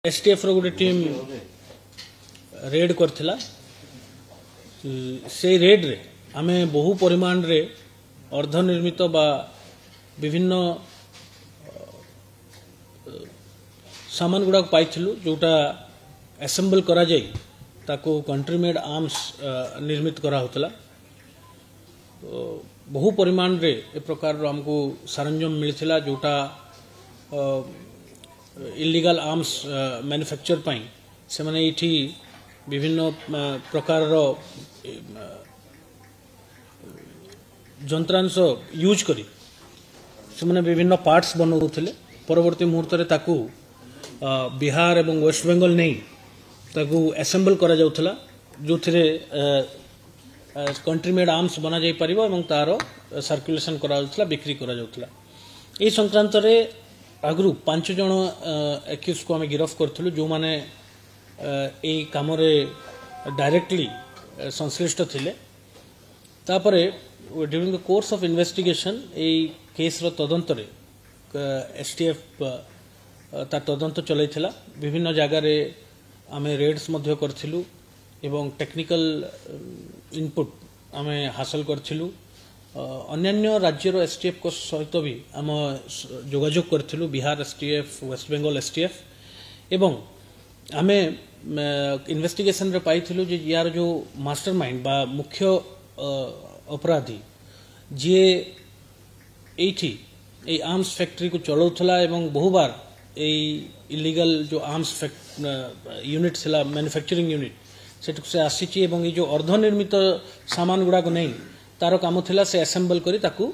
STF रो गोटे team red करथिला से red रे आमे बहु परिमाण रे अर्धनिर्मित बा विभिन्न सामान गुड़ा पाइथिलु जोटा असेंबल करा जाई ताको कंट्री मेड आर्म्स निर्मित करा होतला। बहु परिमाण रे ए प्रकार रो हमको सरंजाम मिलथिला जोटा इलीगल आर्म्स मैन्युफैक्चर पाई से माने इठी विभिन्न प्रकार रो यंत्रांश यूज करी से माने विभिन्न पार्ट्स बनाउथिले। परवर्ती मुहूर्त रे ताकू बिहार एवं वेस्ट बेंगल नहीं ताकू असेंबल करा जाउथला जोथिरे कंट्री मेड आर्म्स बना जाई परिबो एवं तारो सर्कुलेशन करा जाउथला बिक्री करा जाउथला। ए संक्रांत रे आगु 5 जन एक्यूज को आम गिरफ्त करूँ जो माने ए काम रे डायरेक्टली संश्लिष्ट थिले। तापरे during the course of investigation ए केस रो तदंत रे एसटीएफ ता तदंत चलैथिला। विभिन्न जगह रे आमे रेड्स मध्य करथिलु एवं टेक्निकल इनपुट आमे हासिल करथिलु। अन्यान्य राज्यर एसटीएफ को सहित भी आम जोगाजोग करथिलु बिहार एसटीएफ वेस्ट बेंगल एसटीएफ एवं आमे इन्वेस्टिगेशन रे पाइथिलु जे यार जो मास्टरमाइंड बा मुख्य अपराधी जे एठी ए आर्म्स फैक्ट्री को चलाउथला एवं बहुबार ए इलीगल जो आर्म्स यूनिट थिला मैन्युफैक्चरिंग यूनिट से आसीची एवं ये जो अर्धनिर्मित सामान गुड़ा को नहीं तार काम थिला से असेंबल करी ताकू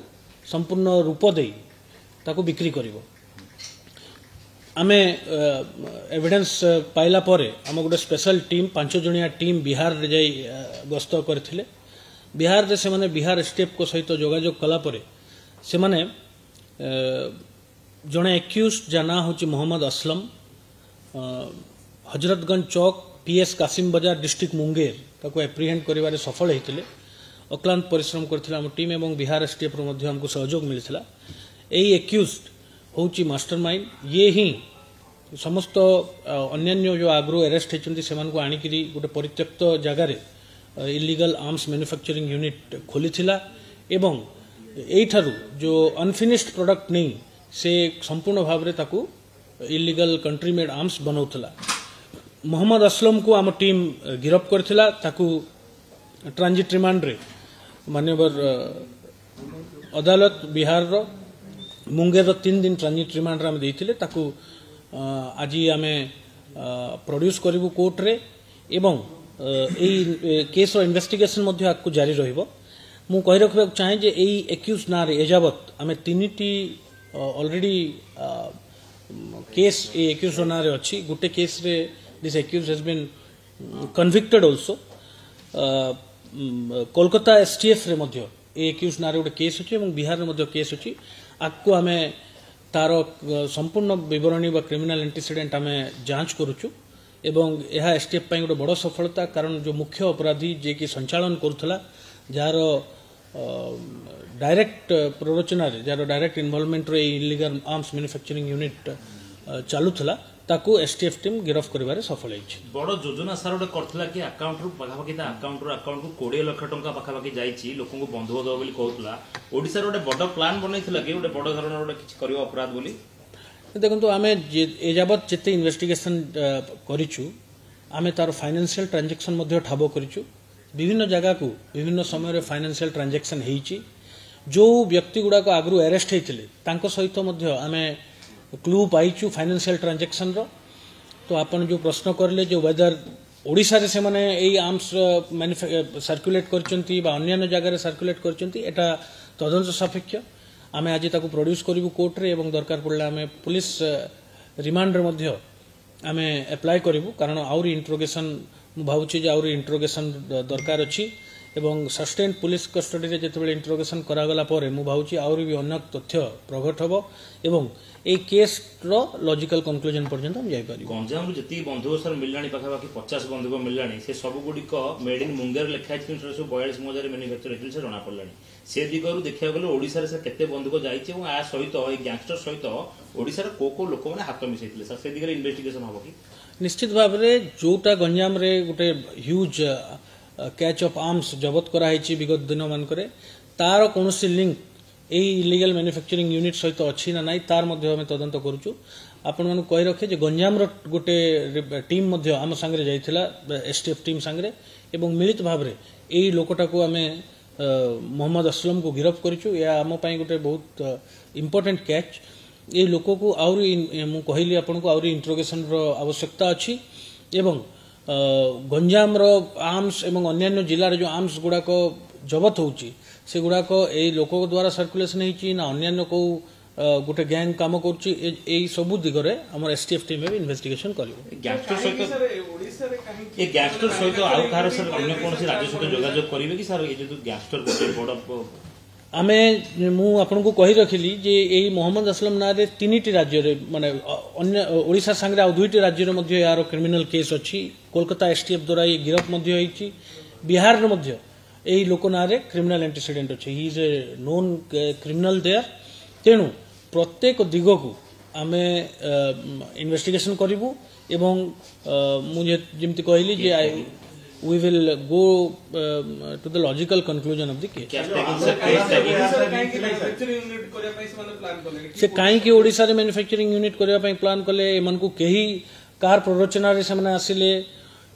संपूर्ण रूप दे ताकू बिक्री करिवो। आमे एविडेंस पाइला परे आम गोटे स्पेशल टीम 5 जणिया टीम बिहार रे जाई गस्त करथिले। बिहार रे से माने बिहार एसटीएफ को सहित जोगाजोग कला परे से माने जणे एक्यूज जाना होची मोहम्मद असलम हजरतगंज चौक पीएस कासिम बाजार डिस्ट्रिक्ट मुंगेर ताकू एप्रिहेंड करिवारे सफल हेतिले। अक्लांत परिश्रम करथिला हम टीम एवं बिहार एसटीएफ रो मध्य हमको सहयोग मिलथिला। एई एक्यूज्ड होची मास्टरमाइंड ये ही समस्त अन्यान्य जो आग्रो अरेस्ट हेचंती सेमान को आनिकरी गोटे परित्यक्त जगह रे इलीगल आर्म्स मैन्युफैक्चरिंग यूनिट खोलिथिला एवं एठारु जो अनफिनिश्ड प्रोडक्ट नहीं से संपूर्ण भाव रे ताकू इलीगल कंट्री मेड आर्म्स बनाउथला। मोहम्मद असलम को आम टीम गिरफ्त करथिला ताकू ट्रांजिट रिमांड रे मान्यवर अदालत बिहार रो मुंगेर रो 3 दिन ट्रांजिट रिमांड रे हम देइथिले ताकू आज आमे प्रोड्यूस करिवु कोर्ट रे एवं एई केस रो इन्वेस्टिगेशन मध्य आकु जारी रहिबो। मु कहि रखबा चाहे जे एई एक्यूज ना रे एजावत आमे तीनिटी ऑलरेडी केस ए एक्यूज ना रे अछि। गुटे केस रे this accused has been convicted also. Kolkata STF रे मध्य ए एक्यूज ना रे गोटे केस अछि एवं बिहार रे मध्य केस अछि। आकु आमे तार संपूर्ण विवरणी बा क्रिमिनल एंटीसीडेंट आमे जांच करूछु एवं यह एसटीएफ पई गोटे बड़ सफलता कारण जो मुख्य अपराधी जे कि संचालन करूथला जार डायरेक्ट प्ररोचना रे जार डायरेक्ट इन्वॉल्वमेंट रे इलीगल आर्म्स मैन्युफैक्चरिंग यूनिट चालूथला ताकू एसटीएफ टीम गिरफ्त करिवारे सफल होइछि। बड़ योजना सार गोटे करथिला कि अकाउंट रु पाखापाखि अकाउंट को 20 लाख टंका पाखापाखि जाइछि लोक को बंधु दो बोली कहउतला। ओडिसा रे गोटे बड़ प्लान बनैथिला कि गोटे बड़ धरण गोटे किछ करियो अपराध बोली। देखंतु आमे एजाबत जेते इन्वेस्टिगेशन करिछु आमे तार फाइनेंशियल ट्रांजैक्शन मध्य ठाबो करिछु। विभिन्न जगह को विभिन्न समय रे फाइनेंशियल ट्रांजैक्शन हेइछि। जो व्यक्ति गुडा को आगु अरेस्ट हेतिले तांको सहित मध्य आमे क्लू पाइछु फाइनेंशियल ट्रांजैक्शन रो। तो आपन जो प्रश्न करले जो वेदर ओडिसा रे से माने एई आर्म्स सर्कुलेट करचंती बा अन्य जगह रे सर्कुलेट करचंती एटा तदंत सापेक्ष आमे आज ताको प्रोड्यूस करिवु कोर्ट रे एवं दरकार पड़ला आमे पुलिस रिमांड रे मध्य आमे अप्लाई करिवु कारण आउरी इंट्रोगेशन मु भाउछि जे आउरी इंट्रोगेशन दरकार अछि एवं सस्टेन्ड पुलिस कस्टडी रे जेतेबेले इंट्रोगेशन करागला परे मु भाउछि आउरी भी अन्य तथ्य प्रकट हबो एवं ए केस रो लॉजिकल कंक्लूजन पर्यंत हम जाई पारी। गंजाम जी बंधुक सर मिलानी पाखापाखि 50 बंधुक मिलानी से सबुगुड़िक मेड इन मुंगेर लिखाई सब 42 मजार मैन्युफैक्चर होती से जना पड़ा से दिगरू देखा गले ओडिशा से केते बंधुक जाइए और आ सहित गैंगस्टर सहित ओडिशा को लोक मैंने हाथ मिसई सर से दिगरे इन्वेस्टिगेशन हम कि निश्चित भाव में जोटा गंजाम रे गोटे ह्यूज कैच ऑफ आर्म्स जबत कराई विगत दिन मानक तार कौन लिंक इलीगल मैन्युफैक्चरिंग यूनिट सहित अच्छी ना नाई तार मध्य आम तदंत करुचु। आपण मानक कही रखे जे गंजाम गोटे टीम मध्य आम सांगरे जाइथिला एसटीएफ टीम सांगरे एवं मिलित भाव में यही लोकटा को आम मोहम्मद असलम को गिरफ्त करिचु। या आम पई गोटे बहुत इम्पोर्टेंट कैच ये लोक को आउरी मु कहली आपन को आउरी इंट्रोगेशन रो आवश्यकता अछि एवं गंजाम रो आर्म्स एवं अन्य जिल्ला जो आर्म्स गुडा को जबत होउची से गुडा को ए लोक द्वारा सर्कुलेशन होइची ना अन्य को गोटे गैंग काम करुच्ची यही सबू दिगरे हमर एसटीएफ टीम में इन्वेस्टिगेशन करियो। गैंगस्टर सहित ए गैंगस्टर सहित आउ कार सर अन्य कोन से राज्य सहित जोगाजोग करिवे कि सर ए जो गैंगस्टर गोटे बड़ आमे मु आपन को कहि रखिली जे एही मोहम्मद असलम ना रे तीनिटी राज्य रे माने अन्य ओडिसा संगे आ दुईटी राज्य रे मध्ये यार क्रिमिनल केस अछि। कोलकाता एसटीएफ द्वारा ये गिरफ्त मध्ये होइची। बिहार रे मध्ये एही लोक ना रे क्रिमिनल एंटीसीडेंट अछि। He is a known criminal there. तेणु प्रत्येक दिग को आमे इन्वेस्टिगेशन करिवु एवं मुझे जेमति कहली जे we will go to the logical conclusion of the case. से काई के ओडिसा रे मैन्युफैक्चरिंग यूनिट करबा पई प्लान कले एमन को केही कार प्ररोचना रे सामने आसिले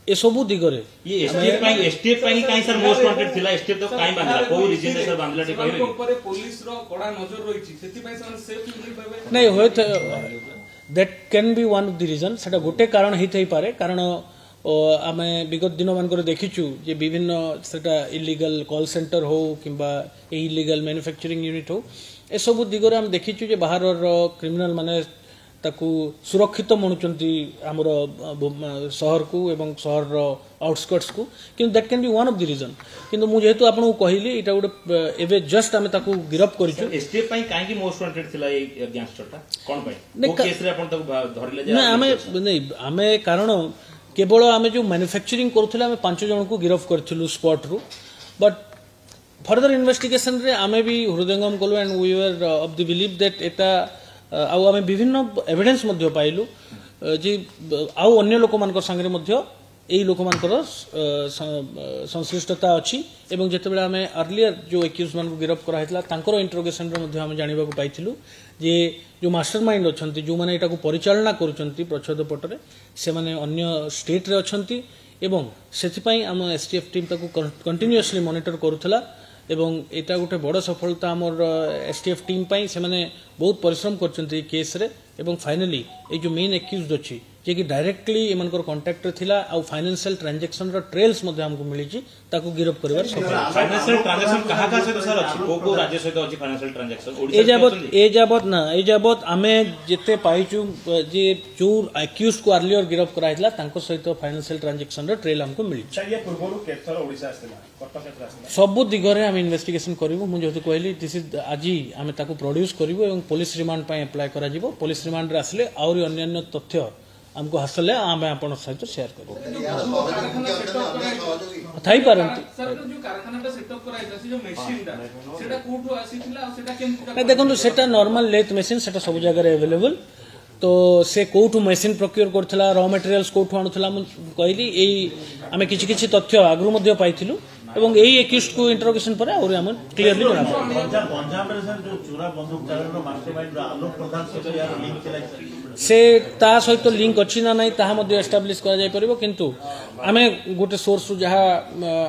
ए सबु दिगरे ये एसटीएफ पई काई सर मोस्ट वांटेड थिला एसटीएफ तो काई बांधला कोई रीजन सर बांधला टे कहले ऊपर पुलिस रो कड़ा नजर रहिछि सेति पई सर सेफ यूनिट भाबे नहीं होत that can be one of the reason. सेटा गोटे कारण हिथै पारे कारण आमे विगत दिन मानकर देखिचु जे विभिन्न सेटा इलीगल कॉल सेंटर हो किंबा इलीगल मैन्युफैक्चरिंग यूनिट हो ए सब दिगरे हम देखिचु जे बाहर क्रिमिनल माने ताकू सुरक्षित मनुचंती हमर शहर को एवं शहर रो आउटस्कर्ट्स को कि that can be one of the reason. किंतु मु जेहेतु आपन को कहली एटा गोटे एवे जस्ट आमे ताकू गिरफ्त करिचु। एसटीएफ पई काहे की मोस्ट वांटेड थिला ए गैंगस्टरटा कोन पई ओ केस रे आपन ताकू धरले जे ना आमे कारण केवल आम जो मैन्युफैक्चरिंग करूले आम 5 जन को गिरफ्त करूँ स्पॉट रु बट फर्दर इन्वेस्टिगेशन रे आमे भी हृदयंगम कलु and we were of the believe that एटा आउ आम विभिन्न एविडेंस मध्य पाइलु जे आउ अन्य लोक मान संगे मध्य यही लोक मान संश्लिष्टता अच्छी एवं जितेबाला आम अर्लियर जो एक्यूज मान गिरफ्त कराइला इंट्रोगेशन आम जानवा पाइलु जे जो मास्टर माइंड अच्छा जो मैंने यहाँ परिचालना करुँच प्रच्छद पटरे से माने अन्य स्टेट रे अच्छंती एवं से आम एसटीएफ टीम कंटिन्यूअसली मॉनिटर करुला एवं एटा गोटे बड़ सफलता आमर एसटीएफ टीम पाई से माने बहुत परिश्रम करछंती केस रे एवं फाइनली ए जो मेन एक्यूज्ड अछि जे कि डायरेक्टली एमनकर कांटेक्ट थिला आ फाइनेंशियल ट्रांजैक्शन रो ट्रेल्स मध्ये हमको मिली छी ताको गिरफ्त करबार सफल। फाइनेंशियल ट्रांजैक्शन कहा का से सर अछि को राज्य सहित अछि फाइनेंशियल ट्रांजैक्शन ए जाबत आमे जेते पाइचु जे जो एक्यूज को अर्लियर गिरफ्त कराइतला तांको सहित फाइनेंशियल ट्रांजैक्शन रो ट्रेल हमको मिली छ। ये पूर्वरु केथर ओडिसा आस्थिला कटक केथर आस्थिला सब दिगरे हम इन्वेस्टिगेशन करिवु मु जेतु कहली दिस इज आजी आमे ताको प्रोड्यूस करिवु एवं पुलिस रिमांड पय अप्लाई करा जिवो। पुलिस रिमांड रे आसले और अन्य तथ्य हमको हासिल है आम आपण सहित शेयर करूँ थाई देखो सेटा नॉर्मल लेथ मशीन सेटा सब जगह अवेलेबल तो से कोठू मशीन प्रोक्योर करथिला रॉ मटेरियल्स कोठू आणुथिला मु कहली एई आमे किछि किछि तथ्य आगरु मध्ये पाइथिलु एवं एई एक्यूज्ड को इंटरोगेशन पर और हम क्लियरली बना पंजाब रे सर जो चोरा बंदूक चालक मास्टरमाइंड आलोक प्रधान से यार लिंक केला से ता सहित लिंक अच्छी ना नहीं ताहा मध्ये एस्टाब्लिश करा जाय परबो किंतु आमे गोटे सोर्स जहा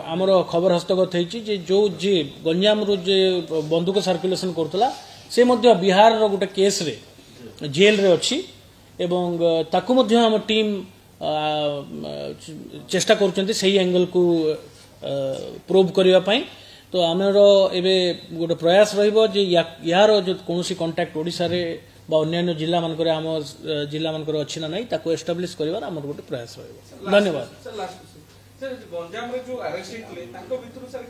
हमर खबर हस्तगत हेची जे जो जे गंजाम रु जे बंदूक सर्कुलेशन करथला से मध्ये बिहार रो गोटे केस रे जेल रे अछि एवं ताकु मध्ये हम टीम चेष्टा करूचंती सही एंगल को प्रूव करबा पई तो आमर एबे गोटे प्रयास रहिबो जे यार जो कोनोसी कांटेक्ट ओडिसा रे बा अन्य जिला मानकर आम जिला मानकर अच्छी ना नहीं ताको एस्टाब्लिश करिवार हमर गोटे प्रयास रहिबो। धन्यवाद। सर गंजाम रे जो अरेस्ट हेतले ताको भितरु सर